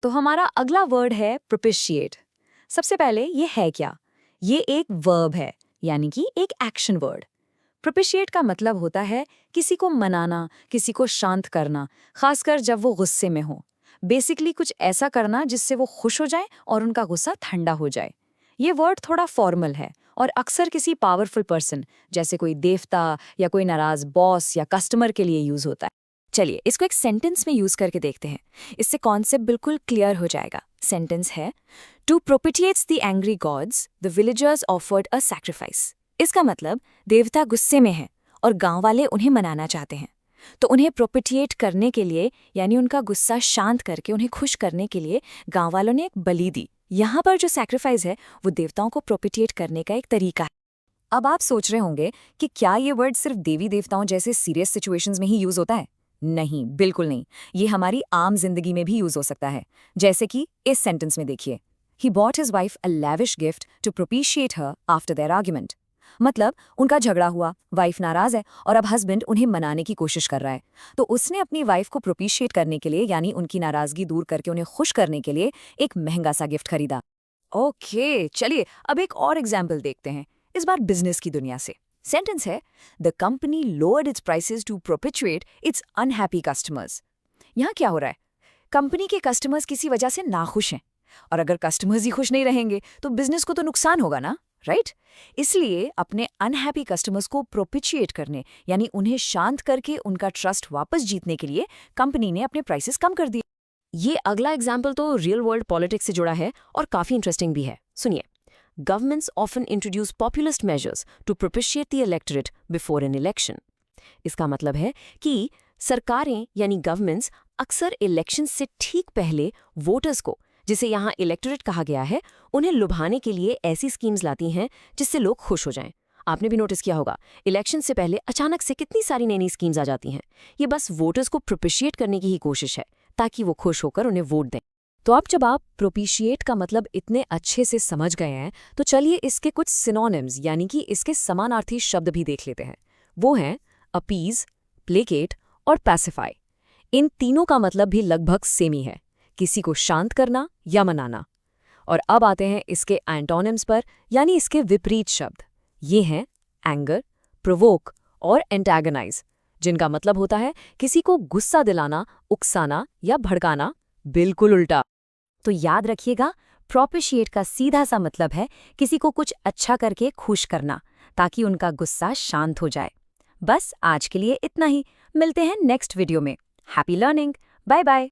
तो हमारा अगला वर्ड है प्रोपिशिएट। सबसे पहले ये है क्या? ये एक वर्ब है, यानी कि एक एक्शन वर्ड। प्रोपिशिएट का मतलब होता है किसी को मनाना, किसी को शांत करना, खासकर जब वो गुस्से में हो। बेसिकली कुछ ऐसा करना जिससे वो खुश हो जाए और उनका गुस्सा ठंडा हो जाए। ये वर्ड थोड़ा फॉर्मल है और अक्सर किसी पावरफुल पर्सन, जैसे कोई देवता या कोई नाराज बॉस या कस्टमर के लिए यूज होता है। चलिए इसको एक सेंटेंस में यूज करके देखते हैं। इससे कॉन्सेप्ट बिल्कुल क्लियर हो जाएगा। सेंटेंस है, to propitiates the angry gods the villagers offered a sacrifice. इसका मतलब देवता गुस्से में हैं और गांव वाले उन्हें मनाना चाहते हैं, तो उन्हें प्रोपिटिएट करने के लिए, यानी उनका गुस्सा शांत करके उन्हें खुश करने के लिए गांव वालों ने एक बलि दी। यहाँ पर जो सैक्रिफाइस है वो देवताओं को प्रोपिटिएट करने का एक तरीका है। अब आप सोच रहे होंगे कि क्या ये वर्ड सिर्फ देवी देवताओं जैसे सीरियस सिचुएशंस में ही यूज होता है? नहीं, बिल्कुल नहीं। ये हमारी आम जिंदगी में भी यूज हो सकता है। जैसे कि इस सेंटेंस में देखिए, he bought his wife a lavish gift to propitiate her after their argument. मतलब उनका झगड़ा हुआ, वाइफ नाराज है और अब हस्बैंड उन्हें मनाने की कोशिश कर रहा है, तो उसने अपनी वाइफ को प्रोपिशिएट करने के लिए, यानी उनकी नाराजगी दूर करके उन्हें खुश करने के लिए एक महंगा सा गिफ्ट खरीदा। ओके, चलिए अब एक और एग्जाम्पल देखते हैं, इस बार बिजनेस की दुनिया से। सेंटेंस है, the company lowered its prices to perpetuate its unhappy customers. यहाँ क्या हो रहा है? कंपनी के कस्टमर्स किसी वजह से नाखुश हैं, और अगर कस्टमर्स ही खुश नहीं रहेंगे तो बिजनेस को तो नुकसान होगा ना, राइट? इसलिए अपने अनहैप्पी कस्टमर्स को प्रोपिशिएट करने, यानी उन्हें शांत करके उनका ट्रस्ट वापस जीतने के लिए कंपनी ने अपने प्राइसेस कम कर दिए। ये अगला एग्जाम्पल तो रियल वर्ल्ड पॉलिटिक्स से जुड़ा है और काफी इंटरेस्टिंग भी है। सुनिए, governments often introduce populist measures to propitiate the electorate before an election. इसका मतलब है कि सरकारें यानी गवर्नमेंट्स अक्सर इलेक्शन से ठीक पहले वोटर्स को, जिसे यहाँ इलेक्टोरेट कहा गया है, उन्हें लुभाने के लिए ऐसी स्कीम्स लाती हैं जिससे लोग खुश हो जाएं। आपने भी नोटिस किया होगा, इलेक्शन से पहले अचानक से कितनी सारी नई नई स्कीम्स आ जाती हैं। ये बस वोटर्स को प्रोपिशिएट करने की ही कोशिश है, ताकि वो खुश होकर उन्हें वोट दें। तो अब जब आप प्रोपिशिएट का मतलब इतने अच्छे से समझ गए हैं, तो चलिए इसके कुछ सिनोनिम्स यानी कि इसके समानार्थी शब्द भी देख लेते हैं। वो हैं अपीज, प्लेकेट और पैसिफाई। इन तीनों का मतलब भी लगभग सेम ही है, किसी को शांत करना या मनाना। और अब आते हैं इसके एंटोनिम्स पर, यानी इसके विपरीत शब्द। ये हैं एंगर, प्रोवोक और एंटागनाइज, जिनका मतलब होता है किसी को गुस्सा दिलाना, उकसाना या भड़काना, बिल्कुल उल्टा। तो याद रखिएगा, प्रोपिशिएट का सीधा सा मतलब है किसी को कुछ अच्छा करके खुश करना, ताकि उनका गुस्सा शांत हो जाए। बस आज के लिए इतना ही। मिलते हैं नेक्स्ट वीडियो में। Happy learning. Bye bye.